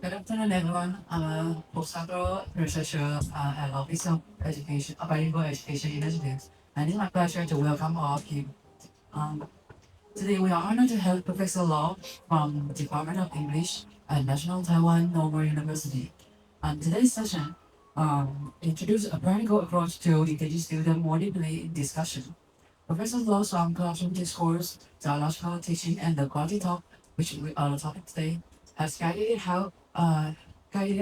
Good afternoon, everyone. I'm a postdoctoral researcher at Office of Education, Bilingual Education Initiatives, and it's my pleasure to welcome all of you. Um, Today, we are honored to have Professor Law from Department of English at National Taiwan Normal University. Today's session introduces a practical approach to engaging students more deeply in discussion. Professor Law's classroom discourse, dialogical teaching, and the quality talk, which are the topic today, has guided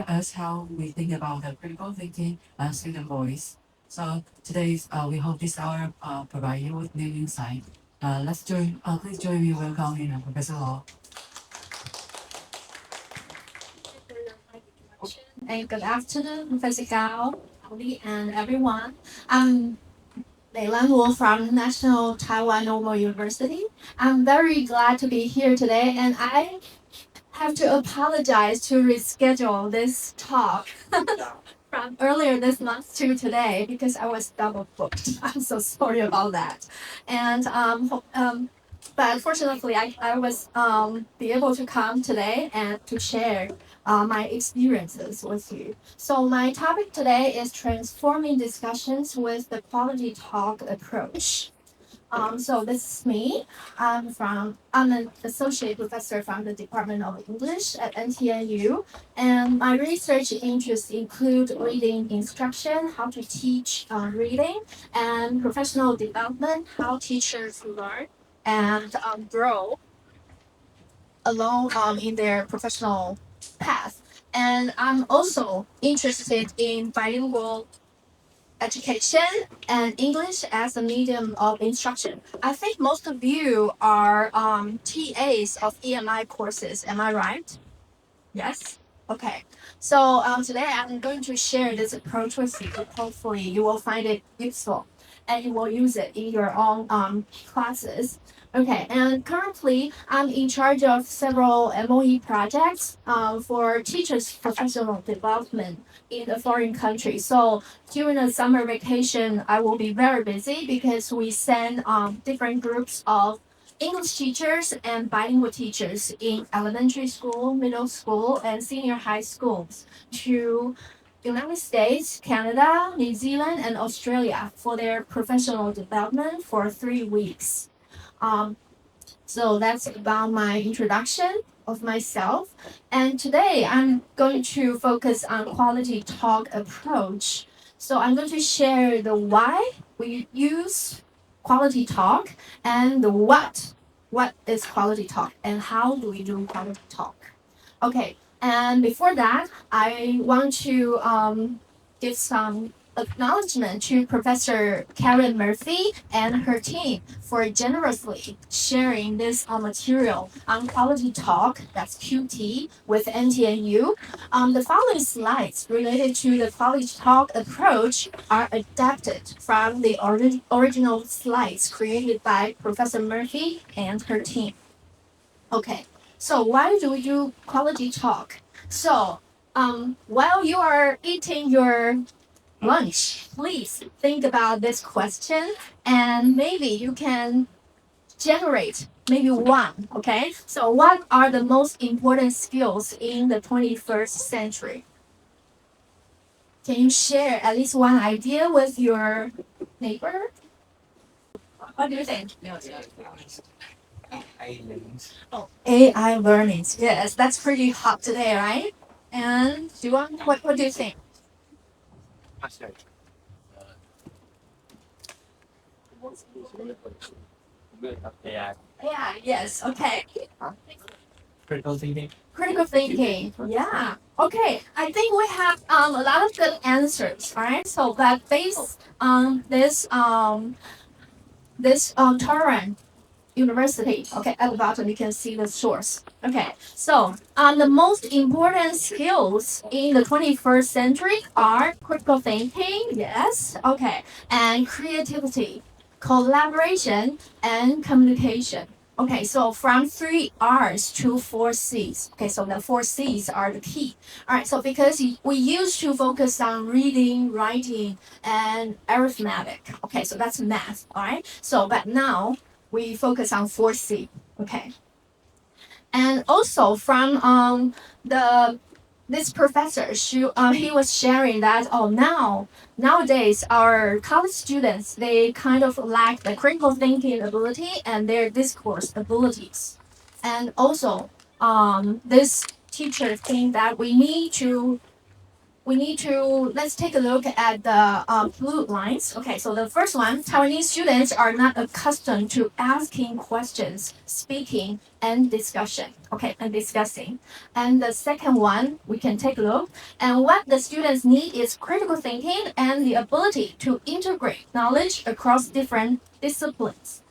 us how we think about the critical thinking and student voice. So today, we hope this hour provide you with new insight. Please join me in welcoming Professor Law. And good afternoon, Professor Gao, Ali, and everyone. I'm Mei-Lan Lo from National Taiwan Normal University. I'm very glad to be here today, and I have to apologize to reschedule this talk from earlier this month to today because I was double booked. I'm so sorry about that. And but fortunately, I was be able to come today and to share my experiences with you. So my topic today is transforming discussions with the quality talk approach. So this is me. I'm an associate professor from the Department of English at NTNU, and my research interests include reading instruction, how to teach reading, and professional development, how teachers learn and grow along in their professional path. And I'm also interested in bilingual education and English as a medium of instruction. I think most of you are TAs of EMI courses. Am I right? Yes? Okay. So today I'm going to share this approach with you. Hopefully you will find it useful and you will use it in your own classes. Okay, and currently I'm in charge of several MOE projects for teachers' professional development in a foreign country. So during the summer vacation, I will be very busy because we send different groups of English teachers and bilingual teachers in elementary school, middle school, and senior high schools to United States, Canada, New Zealand, and Australia for their professional development for 3 weeks. So that's about my introduction of myself. And today I'm going to focus on quality talk approach. So I'm going to share the why we use quality talk and the what is quality talk and how do we do quality talk. Okay, and before that, I want to give some acknowledgement to Professor Karen Murphy and her team for generously sharing this material on quality talk, that's QT, with NTNU. The following slides related to the quality talk approach are adapted from the original slides created by Professor Murphy and her team. Okay, so why do we do quality talk? So while you are eating your lunch, please think about this question and maybe you can generate maybe one, okay? So what are the most important skills in the 21st century? Can you share at least one idea with your neighbor? What do you think? Oh, AI learnings. Yes, that's pretty hot today, right? And what do you think? Yeah, yes, okay. Critical thinking. Critical thinking, yeah. Okay, I think we have a lot of good answers, all right? So that based on this Torrent University, okay, at the bottom you can see the source. Okay, so the most important skills in the 21st century are critical thinking, yes, okay, and creativity, collaboration, and communication. Okay, so from 3 R's to 4 C's. Okay, so the 4 C's are the key. All right, so because we used to focus on reading, writing, and arithmetic. Okay, so that's math, all right? So, but now we focus on 4C, okay? And also from the this professor, he was sharing that nowadays our college students, they kind of lack the critical thinking ability and their discourse abilities. And also, this teacher think that we need to, let's take a look at the blue lines. Okay, so the first one, Taiwanese students are not accustomed to asking questions, speaking, and discussing. And the second one, we can take a look. And what the students need is critical thinking and the ability to integrate knowledge across different disciplines.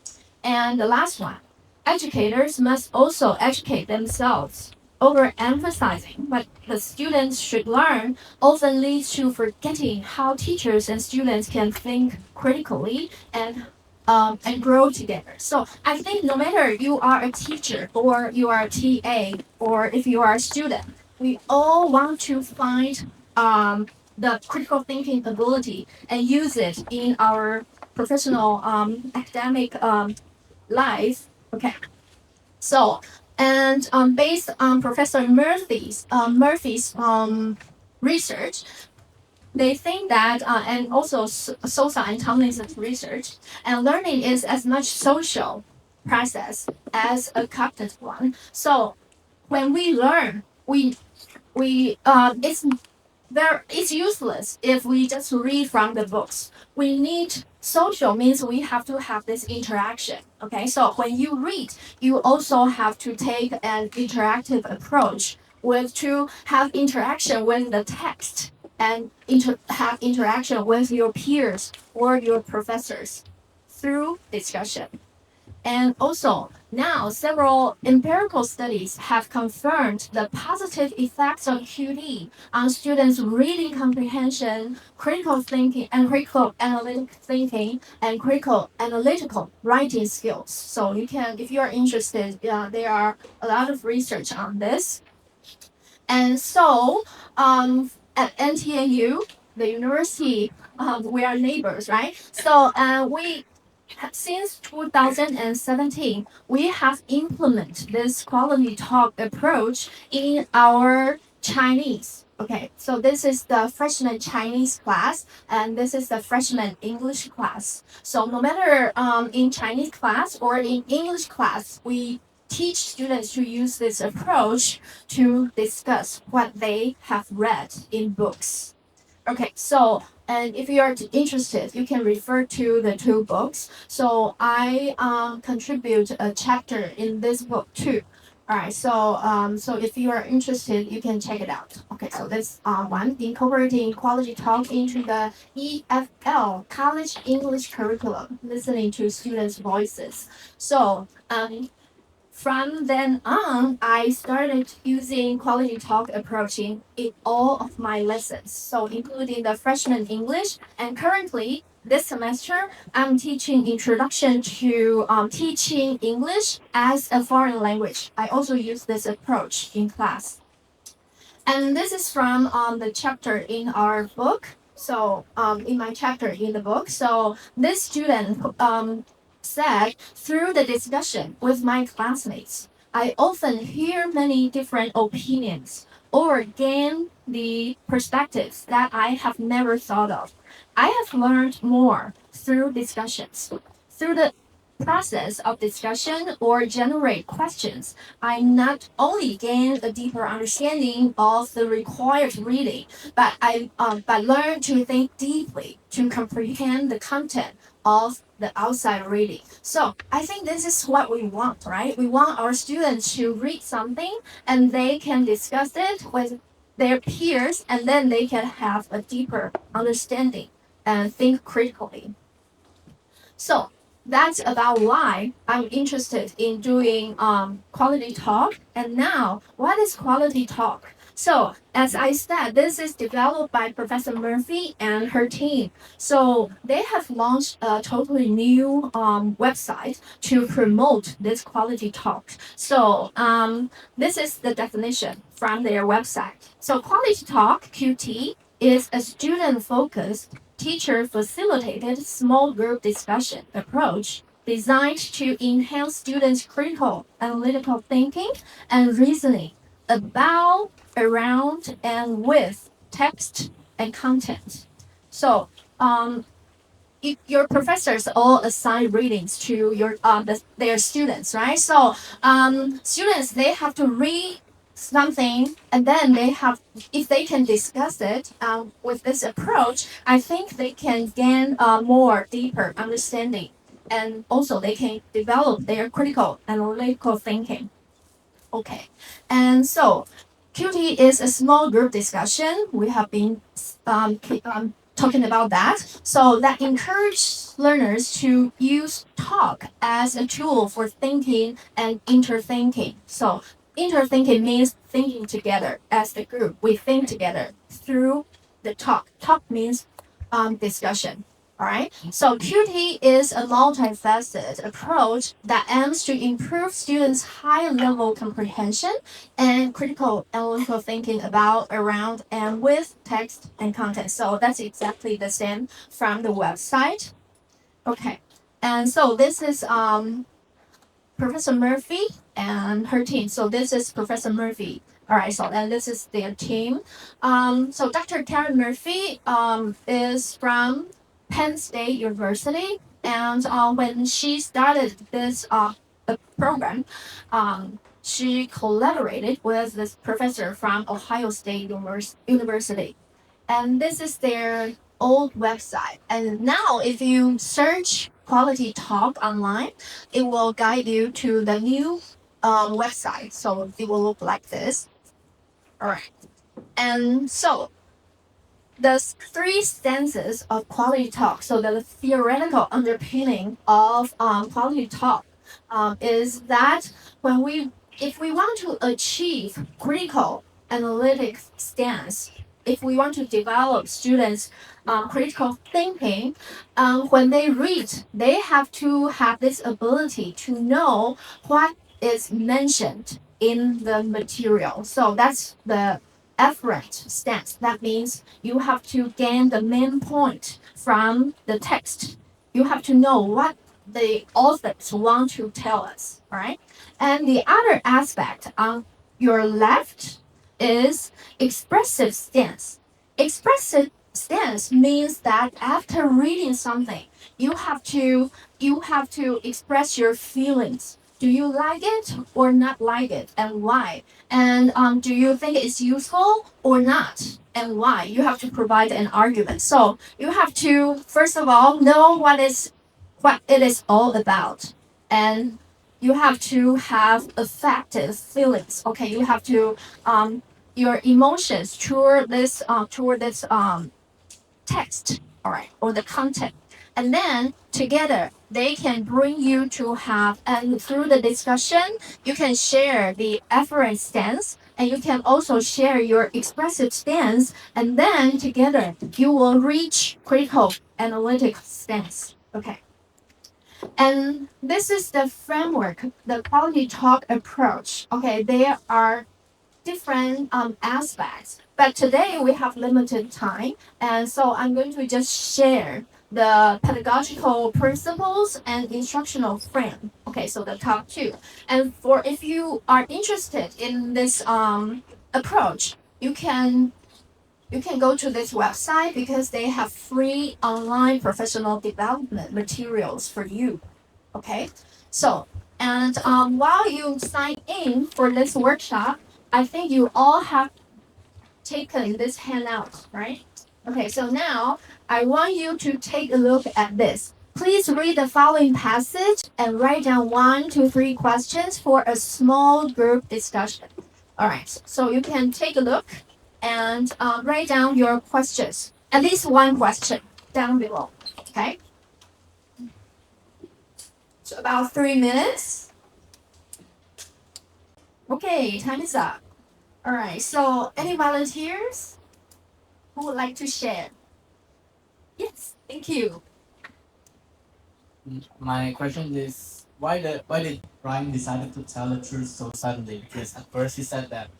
And the last one, educators must also educate themselves. Overemphasizing what the students should learn often leads to forgetting how teachers and students can think critically and grow together. So I think no matter you are a teacher or you are a TA or if you are a student, we all want to find the critical thinking ability and use it in our professional academic life. Okay. So, and based on Professor Murphy's research, they think that, and also Sosa and Tomlinson's research, and learning is as much social process as a cognitive one. So, when we learn, it's useless if we just read from the books. We need social means we have to have this interaction. Okay, so when you read, you also have to take an interactive approach to have interaction with the text and have interaction with your peers or your professors through discussion. And also, now several empirical studies have confirmed the positive effects of QT on students' reading comprehension, critical thinking, and critical analytic thinking, and critical analytical writing skills. So you can, if you are interested, there are a lot of research on this. And so, at NTNU, the university, we are neighbors, right? So since 2017, we have implemented this quality talk approach in our Chinese. Okay, so this is the freshman Chinese class, and this is the freshman English class. So no matter in Chinese class or in English class, we teach students to use this approach to discuss what they have read in books. Okay, so, and if you are interested, you can refer to the two books. So I contribute a chapter in this book too. All right, so if you are interested, you can check it out. Okay, so this one, incorporating quality talk into the EFL, College English Curriculum, listening to students' voices. So from then on, I started using quality talk approach in all of my lessons, so including the freshman English, and currently this semester I'm teaching introduction to teaching English as a foreign language. I also use this approach in class. And this is from the chapter in our book. So in my chapter in the book, so this student said, through the discussion with my classmates, I often hear many different opinions or gain the perspectives that I have never thought of. I have learned more through discussions. Through the process of discussion or generate questions, I not only gain a deeper understanding of the required reading, but I learn to think deeply to comprehend the content of the outside reading. So I think this is what we want, right? We want our students to read something and they can discuss it with their peers, and then they can have a deeper understanding and think critically. So that's about why I'm interested in doing quality talk. And now, what is quality talk? So, as I said, this is developed by Professor Murphy and her team. So, they have launched a totally new website to promote this quality talk. So, this is the definition from their website. So, quality talk, QT, is a student-focused, teacher-facilitated small group discussion approach designed to enhance students' critical, analytical thinking and reasoning about, around, and with text and content. So your professors all assign readings to their students, right? So students, they have to read something, and then if they can discuss it with this approach, I think they can gain more deeper understanding, and also they can develop their critical analytical thinking. Okay, and so QT is a small group discussion. We have been talking about that. So that encourages learners to use talk as a tool for thinking and interthinking. So interthinking means thinking together as the group. We think together through the talk. Talk means discussion. All right. So QT is a multifaceted approach that aims to improve students' high-level comprehension and critical analytical thinking about, around, and with text and content. So that's exactly the same from the website. Okay. And so this is Professor Murphy and her team. So this is Professor Murphy. All right. So and this is their team. So Dr. Karen Murphy is from Penn State University, and when she started this program, she collaborated with this professor from Ohio State University, and this is their old website. And now, if you search Quality Talk online, it will guide you to the new website. So it will look like this. All right, and so the three stances of quality talk, so the theoretical underpinning of quality talk is that if we want to achieve critical analytic stance, if we want to develop students' critical thinking, when they read, they have to have this ability to know what is mentioned in the material. So that's the afferent stance. That means you have to gain the main point from the text. You have to know what the authors want to tell us, all right? And the other aspect on your left is expressive stance. Expressive stance means that after reading something, you have to express your feelings. Do you like it or not like it, and why? And do you think it's useful or not, and why? You have to provide an argument. So you have to, first of all, know what it is all about, and you have to have effective feelings. Okay, you have to your emotions toward this text, all right, or the content. And then together, they can bring you to have, and through the discussion, you can share the afferent stance, and you can also share your expressive stance, and then together, you will reach critical analytic stance. Okay. And this is the framework, the quality talk approach. Okay, there are different aspects, but today we have limited time, and so I'm going to just share the pedagogical principles and instructional frame. Okay, so the top two. And if you are interested in this approach, you can go to this website because they have free online professional development materials for you. Okay, so and while you sign in for this workshop, I think you all have taken this handout, right? Okay, so now I want you to take a look at this. Please read the following passage and write down 1 to 3 questions for a small group discussion. All right, so you can take a look and write down your questions. At least one question down below, okay? So about 3 minutes. Okay, time is up. All right, so any volunteers who would like to share? Yes, thank you. My question is, why did Brian decide to tell the truth so suddenly? Because at first he said that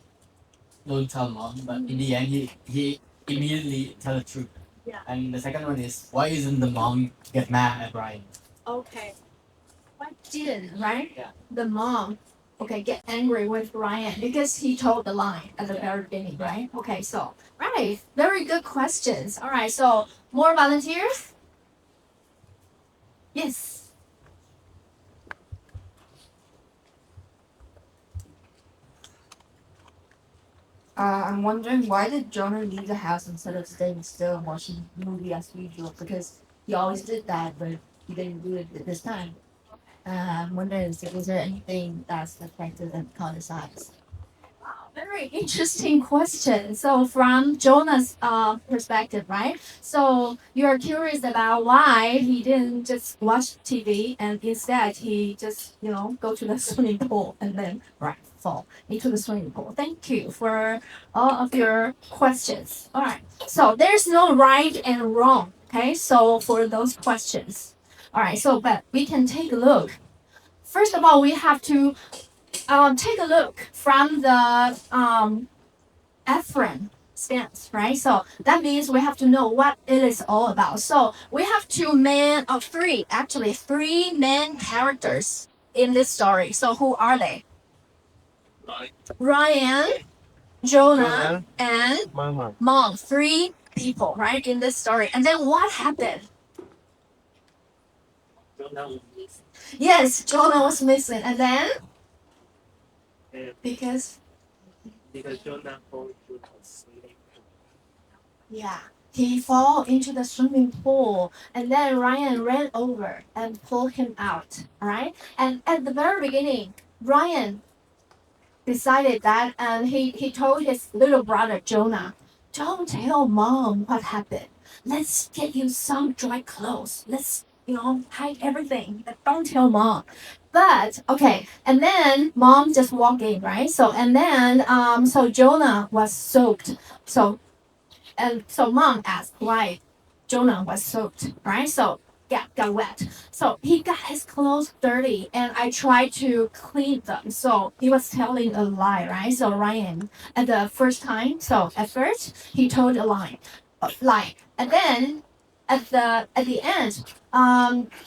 don't tell mom, but in the end he immediately tell the truth. Yeah. And the second one is, why isn't the mom get mad at Brian? Okay. Why didn't, right? Yeah. The mom okay, get angry with Ryan because he told the lie at the very beginning, right? Okay, so, right, very good questions. All right, so more volunteers? Yes. I'm wondering why did Jonah leave the house instead of staying still and watching the movie as usual? Because he always did that, but he didn't do it this time. I'm wondering, is there anything that's affected and caught his eyes? Very interesting question. So from Jonah's perspective, right? So you're curious about why he didn't just watch TV and instead he just, go to the swimming pool and then fall into the swimming pool. Thank you for all of your questions. All right. So there's no right and wrong. Okay. So for those questions. All right. So, but we can take a look. First of all, we have to take a look from the afferent stance, right? So that means we have to know what it is all about. So we have three main characters in this story. So who are they? Ryan, Jonah, and Mom. 3 people, right, in this story. And then what happened? Yes, Jonah was missing. And then? Because Jonah fell into the swimming pool. Yeah, he fell into the swimming pool, and then Ryan ran over and pulled him out. All right, and at the very beginning, Ryan decided that, and he told his little brother Jonah, "Don't tell Mom what happened. Let's get you some dry clothes. Let's hide everything. But don't tell Mom." But okay, and then Mom just walked in, right? So so Jonah was soaked. So Mom asked why Jonah was soaked, right? So got wet. So he got his clothes dirty, and I tried to clean them. So he was telling a lie, right? So Ryan at the first time. So at first he told a lie, and then at the end,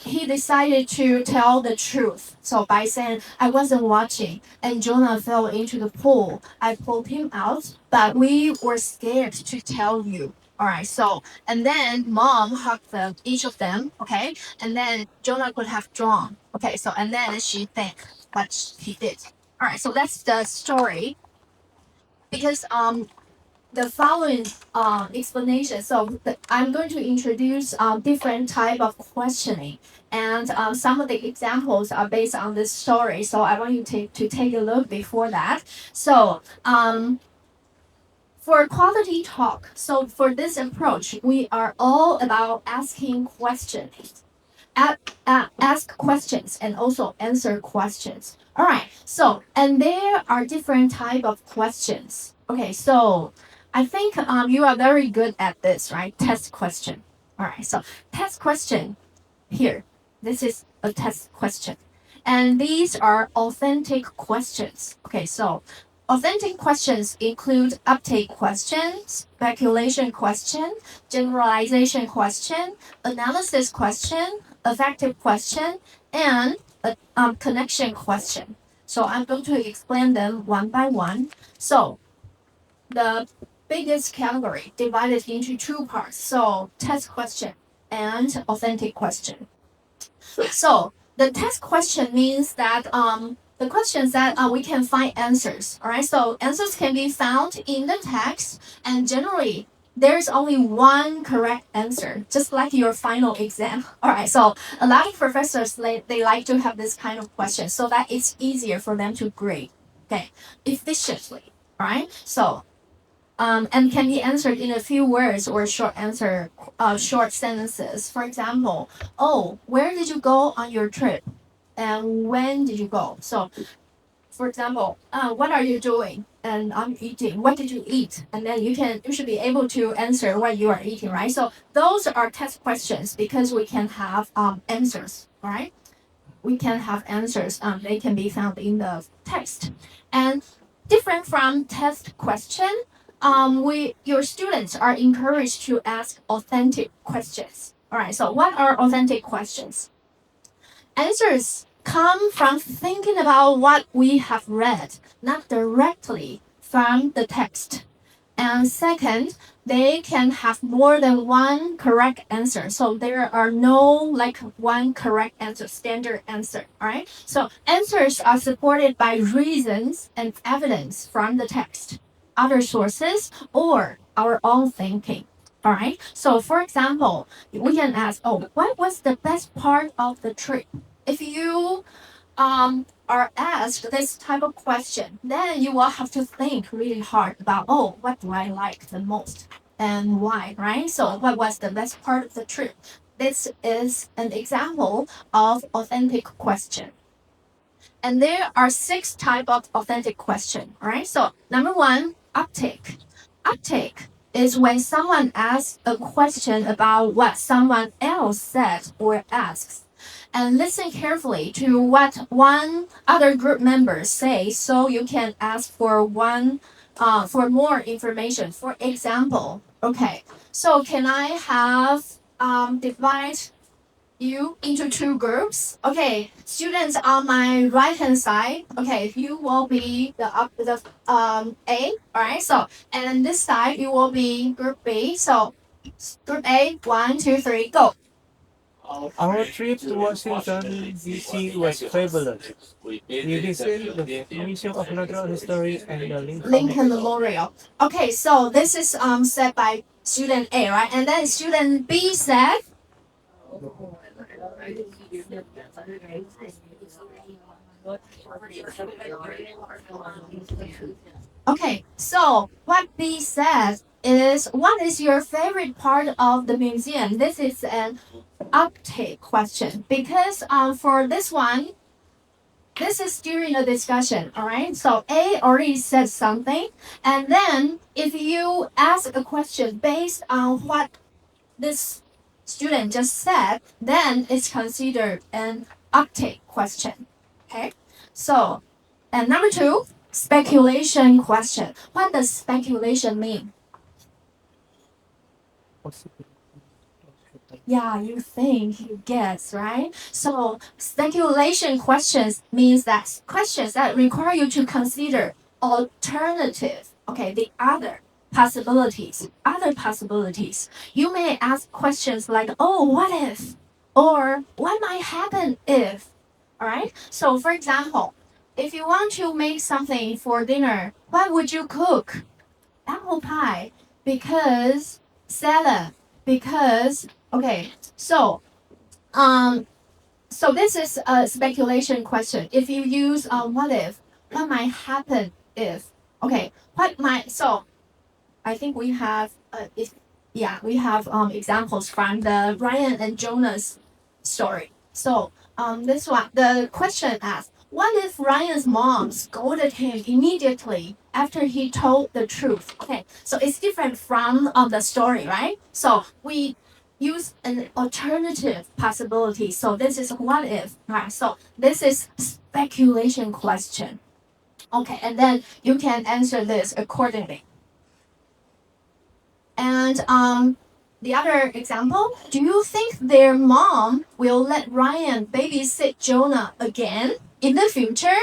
he decided to tell the truth. So by saying, "I wasn't watching and Jonah fell into the pool. I pulled him out, but we were scared to tell you." All right, so, and then Mom hugged each of them, okay? And then Jonah could have drawn, okay? So, and then she thanked what he did. All right, so that's the story. Because the following explanation. So I'm going to introduce different type of questioning, and some of the examples are based on this story. So I want you to take a look before that. So for quality talk, so for this approach, we are all about asking questions. Ask questions and also answer questions. All right. So, and there are different type of questions. Okay. So I think you are very good at this, right? Test question. All right. So test question here. This is a test question. And these are authentic questions. Okay. So authentic questions include uptake question, speculation question, generalization question, analysis question, effective question, and a connection question. So I'm going to explain them one by one. So the biggest category divided into 2 parts. So test question and authentic question. So the test question means that the questions that we can find answers. All right. So answers can be found in the text, and generally there's only one correct answer, just like your final exam. All right. So a lot of professors they like to have this kind of question so that it's easier for them to grade, okay, efficiently. All right. So and can be answered in a few words or short sentences. For example, "Oh, where did you go on your trip? And when did you go?" So, for example, "What are you doing?" And "I'm eating." "What did you eat?" And then you should be able to answer what you are eating, right? So those are test questions because we can have answers, all right? We can have answers. They can be found in the text. And different from test question, your students are encouraged to ask authentic questions. All right. So what are authentic questions? Answers come from thinking about what we have read, not directly from the text. And second, they can have more than one correct answer. So there are no like one correct answer, standard answer, all right? So answers are supported by reasons and evidence from the text, other sources, or our own thinking. All right. So for example, we can ask, oh, what was the best part of the trip? If you are asked this type of question, then you will have to think really hard about, oh, what do I like the most and why, right? So what was the best part of the trip? This is an example of authentic question. And there are 6 types of authentic question, all right? So number 1, uptake. Uptake is when someone asks a question about what someone else said or asks, and listen carefully to what one other group members say, so you can ask for more information. For example, okay, so can I have divide you into 2 groups? Okay, students on my right hand side, okay, you will be the A, all right? So, and this side you will be group B. So, group A, 1, 2, 3, go. Our trip to Washington, D.C. was fabulous. We visited the Museum of Natural History and the Lincoln Memorial. Okay, so this is said by student A, right? And then student B said, okay, so what B says is, what is your favorite part of the museum? This is an uptake question because for this one, this is during a discussion, all right? So A already said something, and then if you ask a question based on what this student just said, then it's considered an uptake question, okay? So, and number 2, speculation question. What does speculation mean? Yeah, you think, you guess, right? So speculation questions means that questions that require you to consider alternative, okay, the other possibilities. You may ask questions like, oh, what if? Or what might happen if? All right? So for example, if you want to make something for dinner, what would you cook? Apple pie, because salad, because okay, so this is a speculation question. If you use what if, what might happen if? Okay, what might, so I think we have examples from the Ryan and Jonah's story. So this one, the question asks, what if Ryan's mom scolded him immediately after he told the truth? Okay, so it's different from the story, right? So we use an alternative possibility. So this is what if, right? So this is speculation question. Okay, and then you can answer this accordingly. And the other example, do you think their mom will let Ryan babysit Jonah again in the future?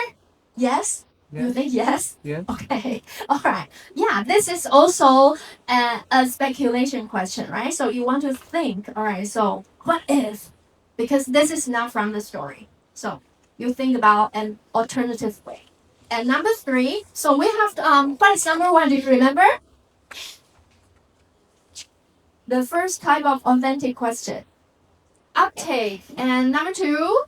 Yes? You think yes? Yeah. Okay. All right. Yeah, this is also a speculation question, right? So you want to think, all right, so what if? Because this is not from the story. So you think about an alternative way. And number 3, so we have, what is number 1? Do you remember? The first type of authentic question, uptake. And number 2,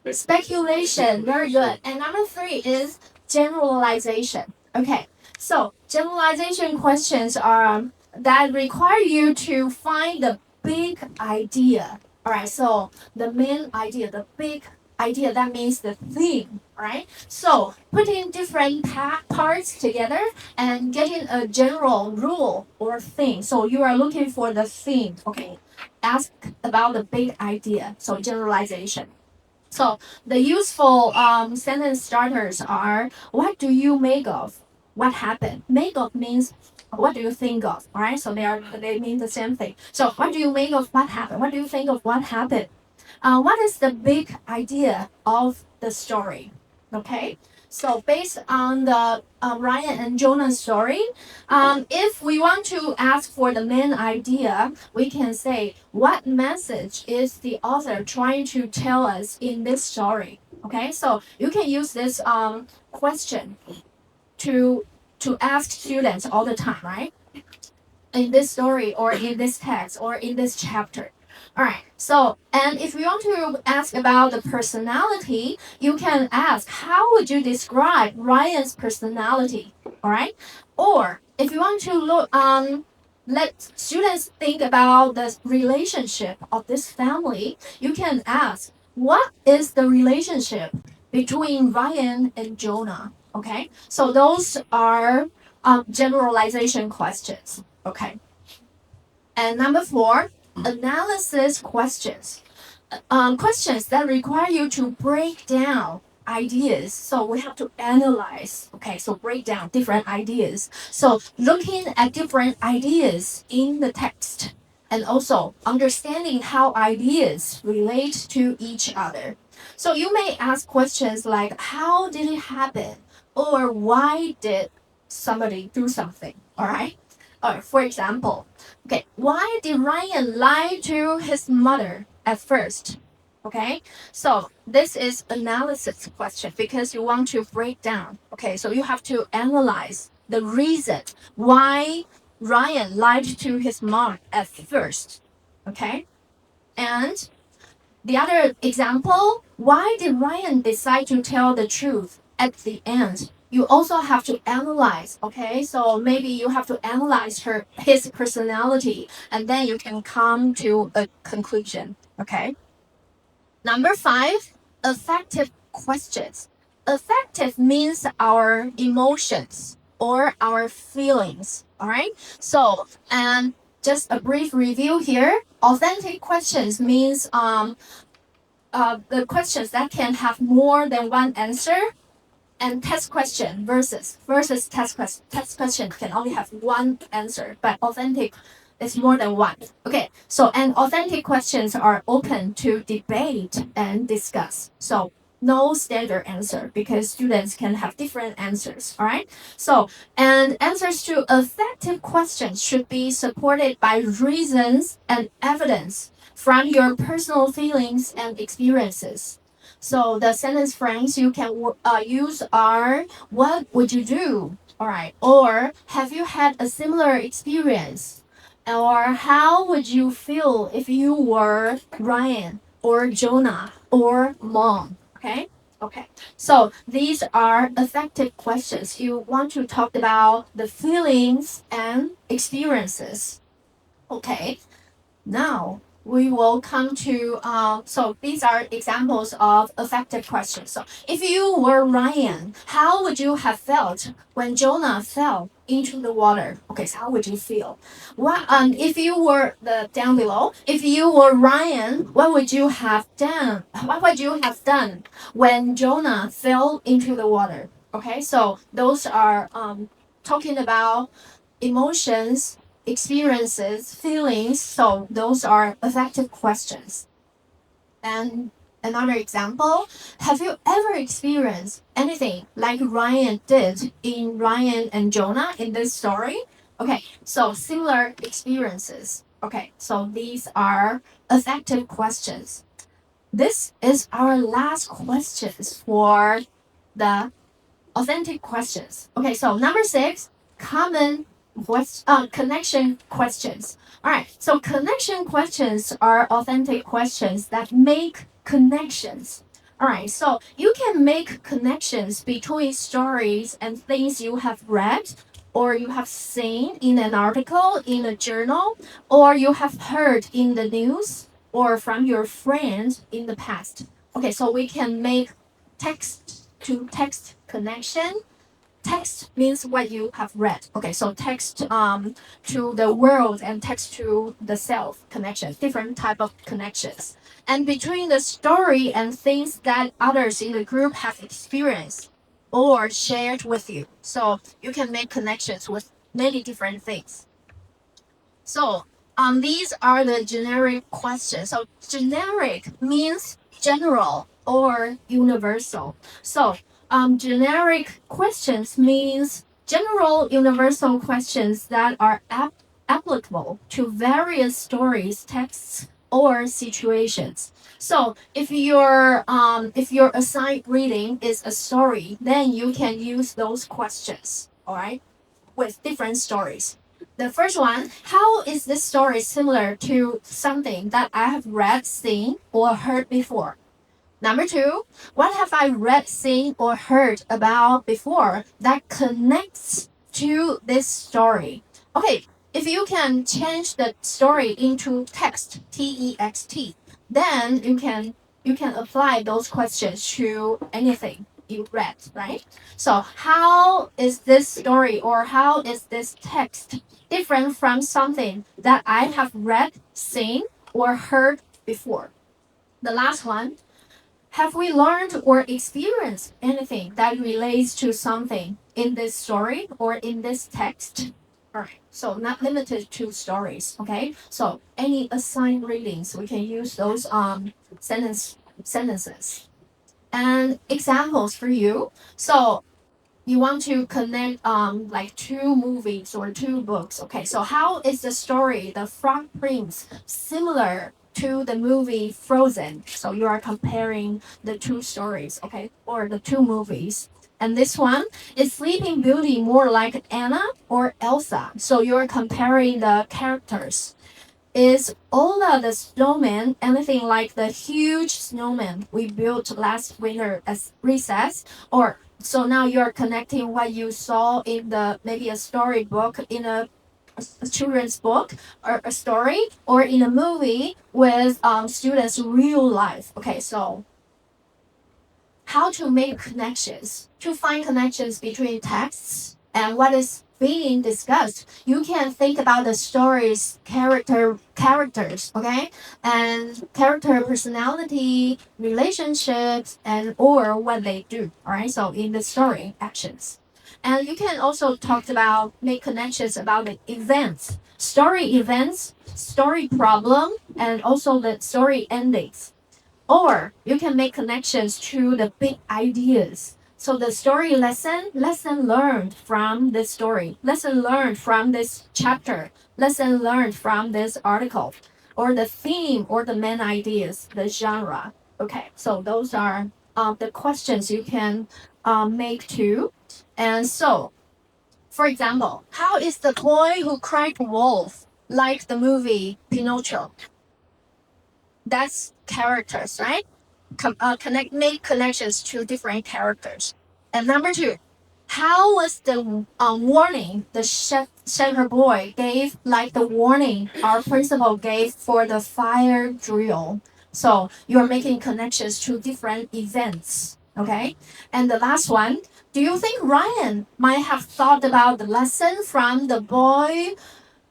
speculation. Very good. And number 3 is generalization. Okay, so generalization questions are that require you to find the big idea. All right, so the main idea, the big idea, that means the theme, right? So putting different parts together and getting a general rule or theme. So you are looking for the theme, okay? Ask about the big idea, so generalization. So the useful sentence starters are, what do you make of? What happened? Make of means, what do you think of? All right, so they mean the same thing. So what do you make of what happened? What do you think of what happened? what is the big idea of the story? Okay, so based on the Ryan and Jonah story, if we want to ask for the main idea, we can say, what message is the author trying to tell us in this story? Okay, so you can use this question to ask students all the time, right? In this story or in this text or in this chapter. All right, so, and if you want to ask about the personality, you can ask, how would you describe Ryan's personality? All right, or if you want to look, let students think about the relationship of this family, you can ask, what is the relationship between Ryan and Jonah? Okay, so those are generalization questions. Okay, and number 4, analysis questions. Questions that require you to break down ideas. So we have to analyze. Okay, so break down different ideas. So looking at different ideas in the text and also understanding how ideas relate to each other. So you may ask questions like, how did it happen? Or why did somebody do something? All right. Or for example, okay, why did Ryan lie to his mother at first? Okay, so this is analysis question because you want to break down. Okay, so you have to analyze the reason why Ryan lied to his mom at first. Okay, and the other example, why did Ryan decide to tell the truth at the end? You also have to analyze, okay? So maybe you have to analyze his personality, and then you can come to a conclusion, okay? Number 5, affective questions. Affective means our emotions or our feelings, all right? So, and just a brief review here. Authentic questions means the questions that can have more than one answer. And test question versus test question. Test question can only have one answer, but authentic is more than one. Okay, so and authentic questions are open to debate and discuss. So no standard answer because students can have different answers. All right. So and answers to affective questions should be supported by reasons and evidence from your personal feelings and experiences. So the sentence frames you can use are, what would you do? All right. Or have you had a similar experience? Or how would you feel if you were Ryan or Jonah or mom? Okay. Okay. So these are affective questions. You want to talk about the feelings and experiences. Okay. Now we will come to, so these are examples of affective questions. So if you were Ryan, how would you have felt when Jonah fell into the water? Okay, so how would you feel? What, if you were down below, if you were Ryan, what would you have done? What would you have done when Jonah fell into the water? Okay, so those are talking about emotions, experiences, feelings. So those are affective questions. And another example, have you ever experienced anything like Ryan did in Ryan and Jonah in this story? Okay, so similar experiences. Okay, so these are affective questions. This is our last questions for the authentic questions. Okay, so number 6, common connection questions. All right, so connection questions are authentic questions that make connections. All right, so you can make connections between stories and things you have read or you have seen in an article, in a journal, or you have heard in the news or from your friend in the past. Okay, so we can make text to text connection. Text means what you have read. Okay, so text to the world and text to the self connection, different type of connections. And between the story and things that others in the group have experienced or shared with you. So you can make connections with many different things. So these are the generic questions. So generic means general or universal. So generic questions means general universal questions that are applicable to various stories, texts, or situations. So if your assigned reading is a story, then you can use those questions, all right, with different stories. The first one, how is this story similar to something that I have read, seen, or heard before? Number two, what have I read, seen, or heard about before that connects to this story? Okay, if you can change the story into text, T-E-X-T, then you can apply those questions to anything you read, right? So how is this story or how is this text different from something that I have read, seen, or heard before? The last one, have we learned or experienced anything that relates to something in this story or in this text? All right, so not limited to stories, okay? So any assigned readings, we can use those sentences. And examples for you. So you want to connect like two movies or two books. Okay, so how is the story, The Frog Prince, similar to the movie Frozen? So you are comparing the two stories, okay, or the two movies. And this one, is Sleeping Beauty more like Anna or Elsa? So you're comparing the characters. Is Ola the snowman anything like the huge snowman we built last winter as recess? Or so now you're connecting what you saw in the maybe a storybook in a children's book or a story or in a movie with students' real life. Okay, so how to make connections, to find connections between texts and what is being discussed. You can think about the story's characters, okay, and character personality, relationships, and or what they do. All right, so in the story actions. And you can also talk about, make connections about the events, story problem, and also the story endings. Or you can make connections to the big ideas. So the story lesson learned from this story, lesson learned from this chapter, lesson learned from this article, or the theme or the main ideas, the genre. Okay, so those are the questions you can make too. And so, for example, how is the boy who cried wolf like the movie Pinocchio? That's characters, right? Make connections to different characters. And number two, how was the warning the shepherd boy gave, like the warning our principal gave for the fire drill? So you're making connections to different events, okay? And the last one, do you think Ryan might have thought about the lesson from the boy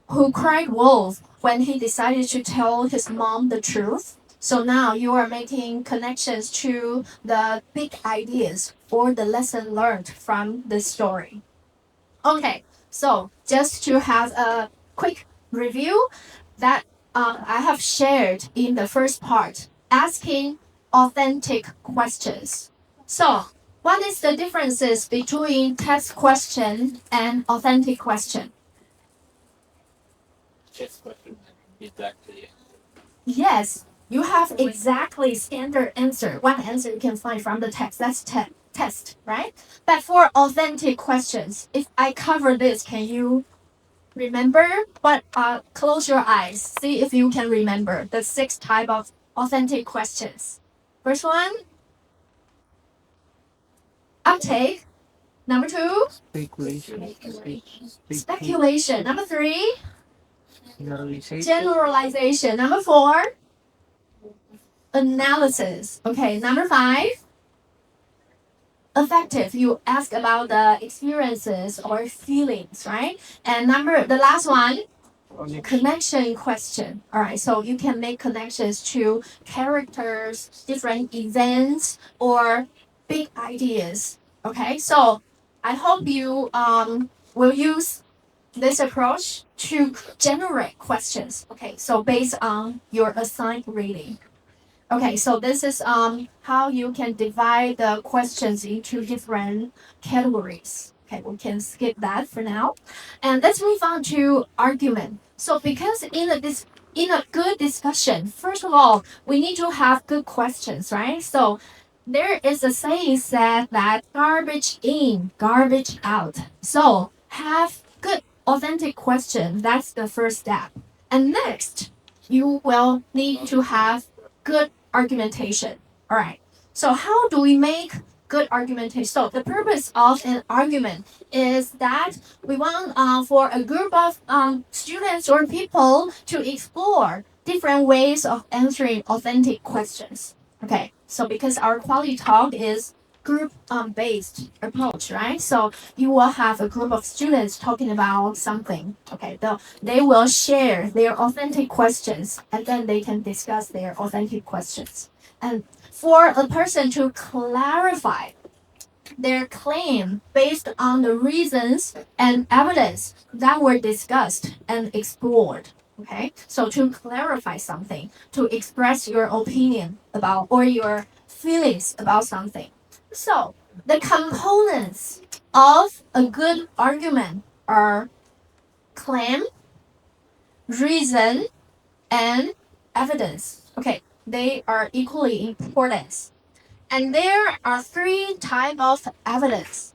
who cried wolf when he decided to tell his mom the truth? So now you are making connections to the big ideas or the lesson learned from the story. Okay, so just to have a quick review that I have shared in the first part, asking authentic questions. So what is the differences between text question and authentic question? Just question exactly. Yes, you have exactly standard answer. One answer you can find from the text. That's test, right? But for authentic questions, if I cover this, can you remember? But close your eyes. See if you can remember the 6 type of authentic questions. First one, uptake. Number 2, speculation. Number 3, generalization. Number 4, analysis. Okay, number 5, affective. You ask about the experiences or feelings, right? And the last one, connection question. All right, so you can make connections to characters, different events, or big ideas. Okay, so I hope you will use this approach to generate questions. Okay, so based on your assigned reading. Okay, so this is how you can divide the questions into different categories. Okay, we can skip that for now. And let's move on to argument. So because in a good discussion, first of all, we need to have good questions, right? So there is a saying said that garbage in, garbage out. So have good, authentic questions. That's the first step. And next, you will need to have good argumentation. All right. So how do we make good argumentation? So the purpose of an argument is that we want for a group of students or people to explore different ways of answering authentic questions. Okay. So because our quality talk is group based approach, right? So you will have a group of students talking about something. Okay, they will share their authentic questions and then they can discuss their authentic questions. And for a person to clarify their claim based on the reasons and evidence that were discussed and explored. Okay, so to clarify something, to express your opinion about or your feelings about something. So the components of a good argument are claim, reason, and evidence. Okay, they are equally important. And there are three types of evidence.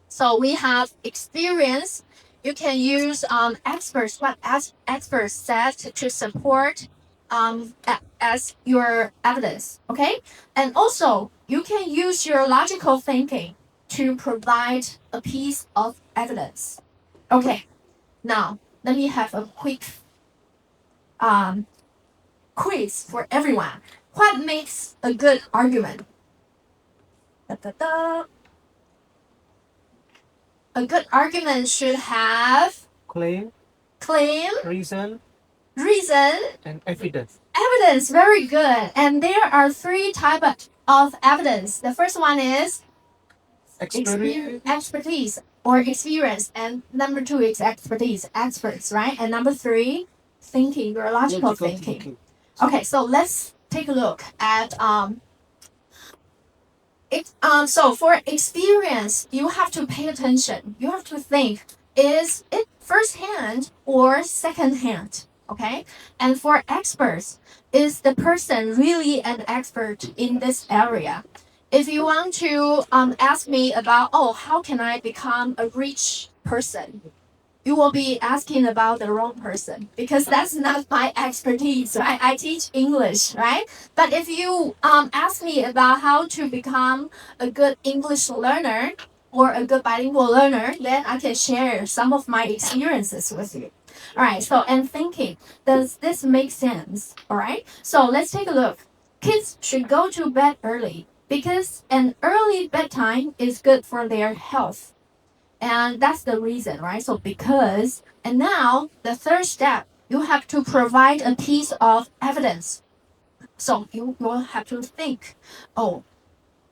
So we have experience. You can use experts, what experts said to support as your evidence, okay? And also, you can use your logical thinking to provide a piece of evidence. Okay, now let me have a quick quiz for everyone. What makes a good argument? A good argument should have Claim, reason, and evidence. evidence. Very good. And there are three types of evidence. The first one is expertise or experience, and number two is experts, right? And number three, thinking, your logical thinking. Okay, so let's take a look at so for experience, you have to pay attention. You have to think, is it first hand or second hand? Okay, and for experts, is the person really an expert in this area? If you want to ask me about, how can I become a rich person? You will be asking about the wrong person because that's not my expertise, right? I teach English, right? But if you ask me about how to become a good English learner or a good bilingual learner, then I can share some of my experiences with you. All right, so and thinking, does this make sense? All right, so let's take a look. Kids should go to bed early because an early bedtime is good for their health. And that's the reason, right? So because, and now the third step, you have to provide a piece of evidence. So you will have to think,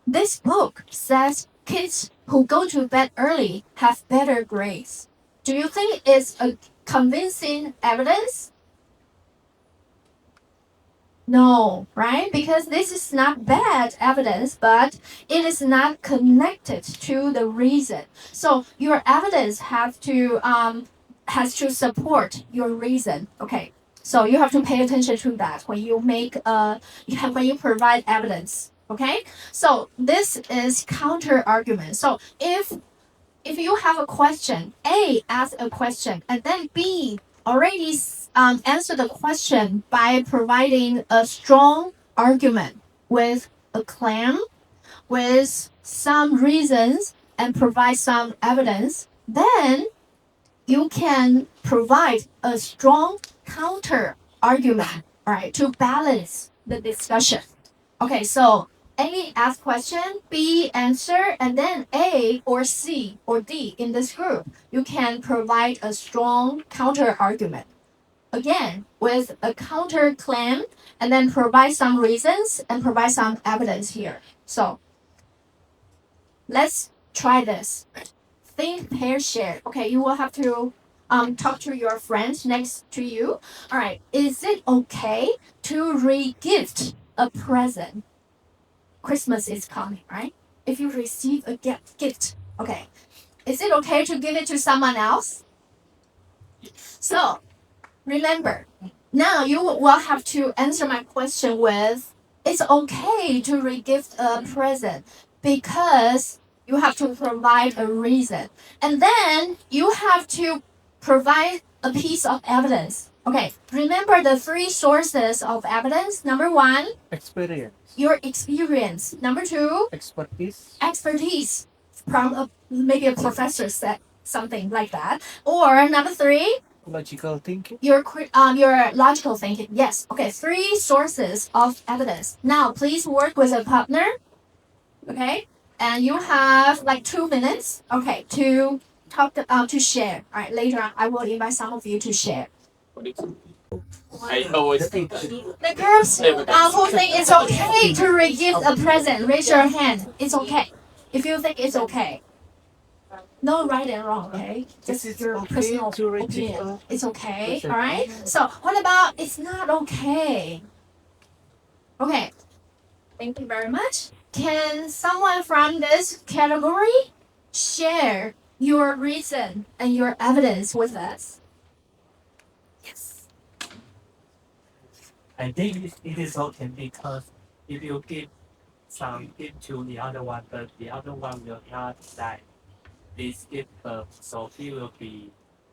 this book says kids who go to bed early have better grades. Do you think it's a convincing evidence? No, right? Because this is not bad evidence, but it is not connected to the reason. So your evidence has to support your reason. Okay, so you have to pay attention to that when you when you provide evidence. Okay, so this is counter argument. So if you have a question, A asks a question, and then B already answer the question by providing a strong argument with a claim, with some reasons, and provide some evidence, then you can provide a strong counter argument, right, to balance the discussion. Okay, so A asks question, B answer, and then A or C or D in this group, you can provide a strong counter argument. Again, with a counter claim, and then provide some reasons and provide some evidence here. So let's try this. Think, pair, share. Okay, you will have to talk to your friends next to you. All right, is it okay to re-gift a present? Christmas is coming, right? If you receive a gift, okay, is it okay to give it to someone else? So, remember, now you will have to answer my question with, it's okay to re-gift a present because you have to provide a reason. And then you have to provide a piece of evidence. Okay, remember the 3 sources of evidence. Number 1, Experience. your experience. Number 2, expertise from maybe a professor said something like that. Or number 3, Logical thinking. your logical thinking. Yes. Okay, 3 sources of evidence. Now, please work with a partner. Okay, and you have like 2 minutes. Okay, to talk to share. All right, later on, I will invite some of you to share. I always think that. The girls who think it's okay to re-gift a present, raise your hand. It's okay. If you think it's okay. No right and wrong, okay? Just Is it your okay personal to re-gift opinion. a It's okay, present? alright? So, what about it's not okay? Okay. Thank you very much. Can someone from this category share your reason and your evidence with us? Yes. I think it is okay because if you give some gift to the other one, but the other one will not like this gift, so he will be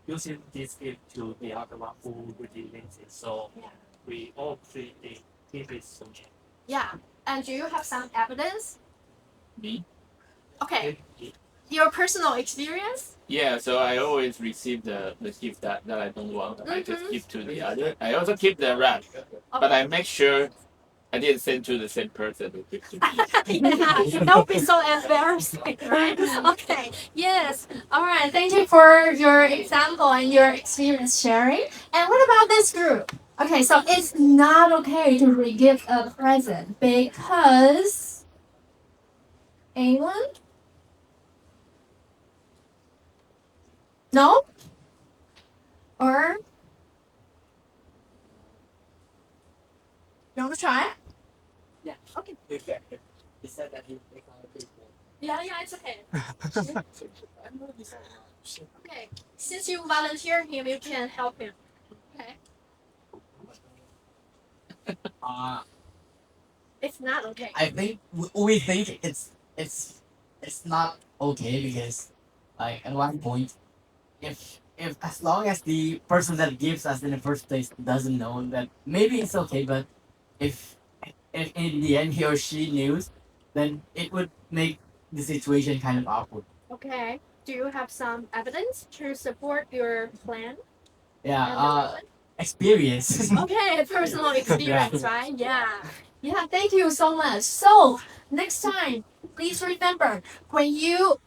using this gift to the other one who really needs it. So Yeah. we all 3 think it is okay. Yeah. And do you have some evidence? Me? Okay. Your personal experience? Yeah, so I always receive the gift that I don't want. I just give to the other. I also keep the wrap, but I make sure I didn't send to the same person who gives to me. Yeah, that would be so embarrassing, right? Okay, yes. All right, thank you for your example and your experience sharing. And what about this group? Okay, so it's not okay to re-gift a present because anyone? No? Or you want to try? Yeah. Okay. He said that he make out a big one. Yeah, it's okay. Okay, since you volunteer him, you can help him. Okay, it's not okay. I think we think it's not okay because like at one point, if as long as the person that gives us in the first place doesn't know, that maybe it's okay, but if in the end he or she knew, then it would make the situation kind of awkward. Okay, do you have some evidence to support your plan? Yeah. Experience. Okay, personal experience, right? Yeah. Yeah, thank you so much. So, next time, please remember when you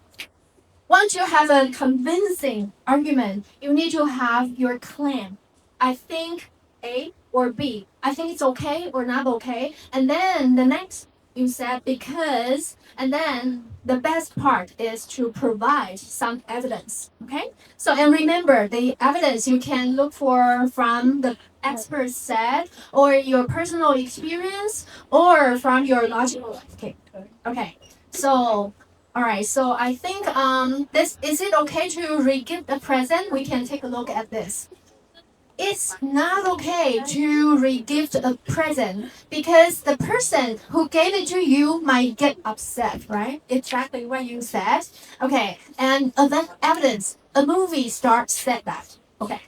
want to have a convincing argument, you need to have your claim. I think A or B. I think it's okay or not okay. And then the next, you said because, and then the best part is to provide some evidence. Okay? So, and remember, the evidence you can look for from the experts said, or your personal experience, or from your logical. Okay. So, all right. So I think this is it okay to re-gift a present? We can take a look at this. It's not okay to re-gift a present because the person who gave it to you might get upset, right? Exactly what you said. Okay, and evidence, a movie star said that. Okay.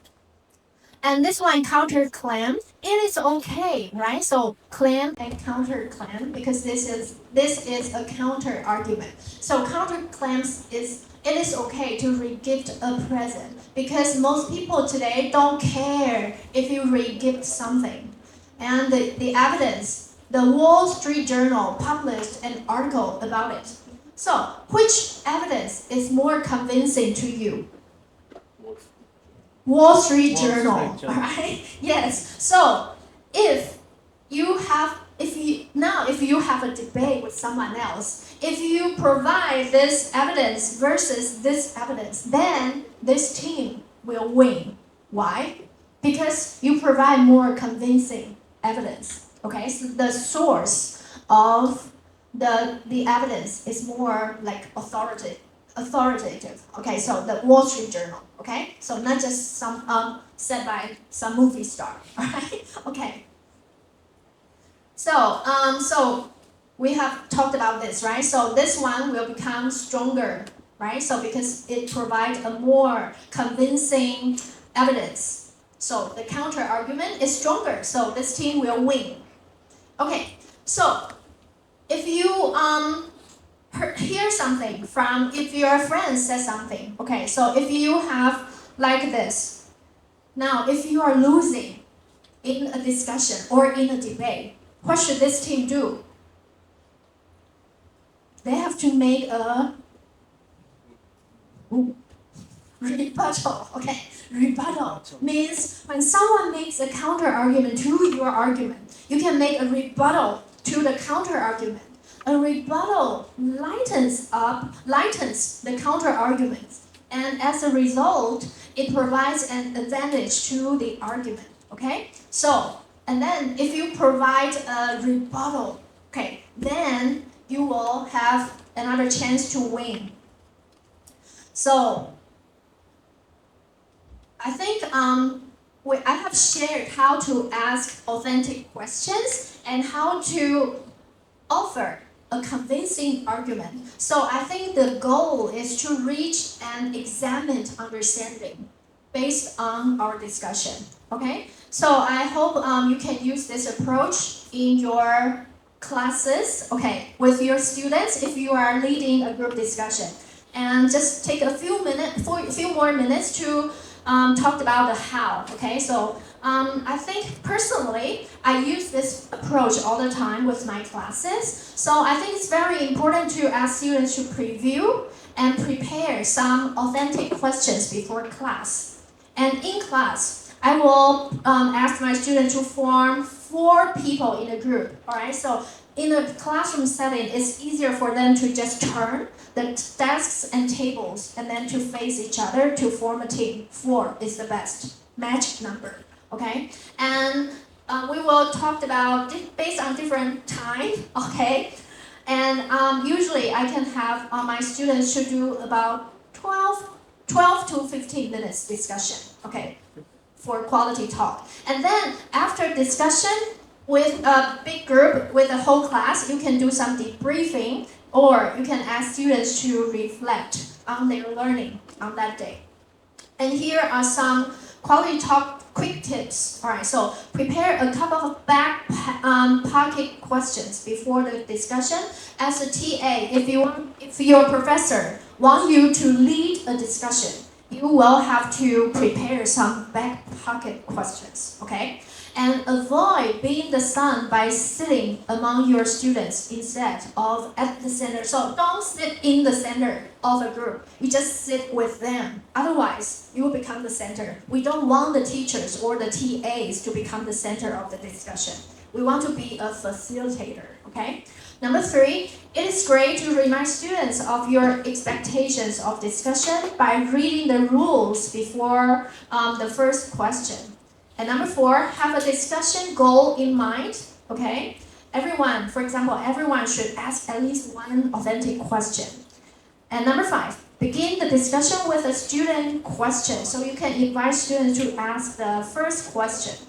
And this one, counterclaim, it is okay, right? So claim and counterclaim because this is a counter argument. So counterclaims it is okay to re-gift a present because most people today don't care if you re-gift something. And the evidence, the Wall Street Journal published an article about it. So which evidence is more convincing to you? Wall Street Journal, right? Yes. So if you have a debate with someone else, if you provide this evidence versus this evidence, then this team will win. Why? Because you provide more convincing evidence. Okay, so the source of the evidence is more like authoritative. Okay, so the Wall Street Journal. Okay, so not just some said by some movie star. All right. Okay. So we have talked about this, right? So this one will become stronger, right? So because it provides a more convincing evidence. So the counter argument is stronger. So this team will win. Okay. So if you hear something from, if your friend says something, okay, so if you have like this, now if you are losing in a discussion or in a debate, what should this team do? They have to make a rebuttal, okay? Rebuttal means when someone makes a counter argument to your argument, you can make a rebuttal to the counter argument. A rebuttal lightens the counter argument, and as a result, it provides an advantage to the argument. Okay, so and then if you provide a rebuttal, okay, then you will have another chance to win. So I think I have shared how to ask authentic questions and how to offer a convincing argument. So I think the goal is to reach an examined understanding based on our discussion. Okay, so I hope you can use this approach in your classes, okay, with your students if you are leading a group discussion. And just take a few more minutes to talk about the how. Okay, so I think personally I use this approach all the time with my classes. So I think it's very important to ask students to preview and prepare some authentic questions before class. And in class, I will ask my students to form 4 people in a group. All right, so in a classroom setting, it's easier for them to just turn the desks and tables and then to face each other to form a team. 4 is the best magic number. Okay, and we will talk about based on different time. Okay, and usually I can have my students to do about 12 to 15 minutes discussion. Okay, for quality talk, and then after discussion with a big group, with the whole class, you can do some debriefing, or you can ask students to reflect on their learning on that day. And here are some quality talk quick tips. All right, so prepare a couple of back pocket questions before the discussion. As a TA, if your professor wants you to lead a discussion, you will have to prepare some back pocket questions. Okay. And avoid being the sun by sitting among your students instead of at the center. So don't sit in the center of a group. You just sit with them. Otherwise, you will become the center. We don't want the teachers or the TAs to become the center of the discussion. We want to be a facilitator, okay? Number 3, it is great to remind students of your expectations of discussion by reading the rules before the first question. And number 4, have a discussion goal in mind, okay? Everyone, for example, everyone should ask at least one authentic question. And number 5, begin the discussion with a student question. So you can invite students to ask the first question.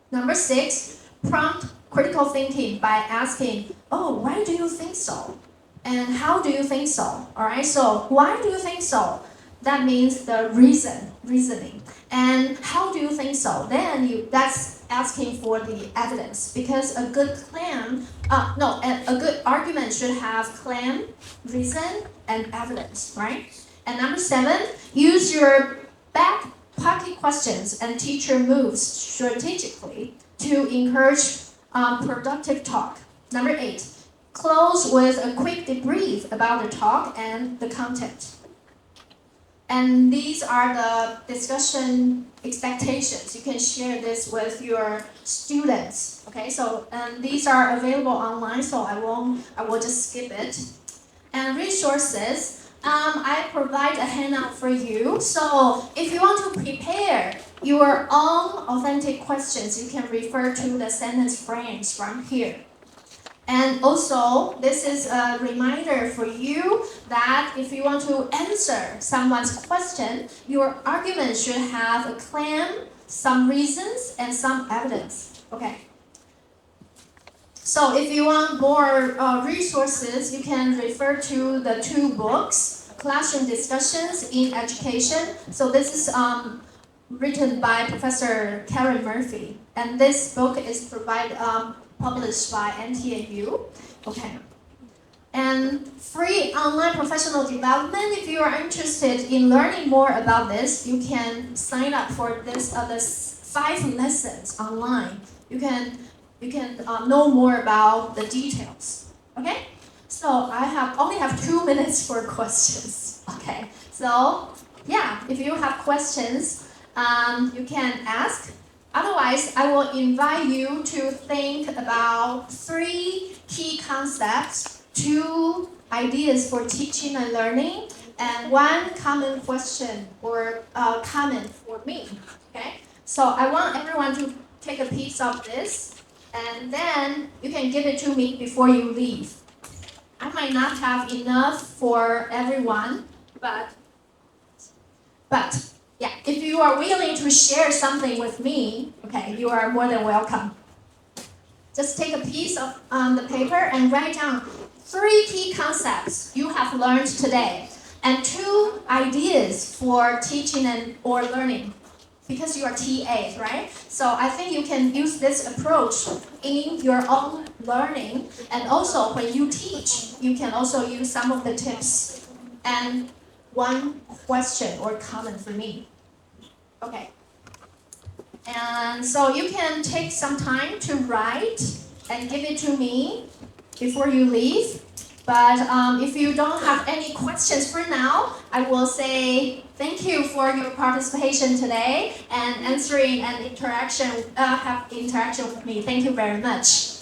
Number 6, prompt critical thinking by asking, oh, why do you think so? And how do you think so? All right, so why do you think so? That means the reasoning. And how do you think so? Then that's asking for the evidence, because a good a good argument should have claim, reason, and evidence, right? And number 7, use your back pocket questions and teacher moves strategically to encourage productive talk. Number 8, close with a quick debrief about the talk and the content. And these are the discussion expectations. You can share this with your students. Okay, so these are available online, so I will just skip it. And resources. I provide a handout for you. So if you want to prepare your own authentic questions, you can refer to the sentence frames from here. And also, this is a reminder for you that if you want to answer someone's question, your argument should have a claim, some reasons, and some evidence. Okay. So if you want more resources, you can refer to the 2 books, Classroom Discussions in Education. So this is written by Professor Karen Murphy. And this book is published by NTAU. Okay. And free online professional development. If you are interested in learning more about this, you can sign up for this 5 lessons online. You can know more about the details. Okay. So I only have 2 minutes for questions. Okay. So yeah, if you have questions, you can ask. Otherwise, I will invite you to think about 3 key concepts, 2 ideas for teaching and learning, and 1 common question or comment for me. Okay? So I want everyone to take a piece of this, and then you can give it to me before you leave. I might not have enough for everyone, but yeah, if you are willing to share something with me, okay, you are more than welcome. Just take a piece of the paper and write down 3 key concepts you have learned today and 2 ideas for teaching or learning, because you are TAs, right? So I think you can use this approach in your own learning, and also when you teach, you can also use some of the tips and 1 question or comment for me. Okay. And so you can take some time to write and give it to me before you leave. But if you don't have any questions for now, I will say thank you for your participation today and answering and have interaction with me. Thank you very much.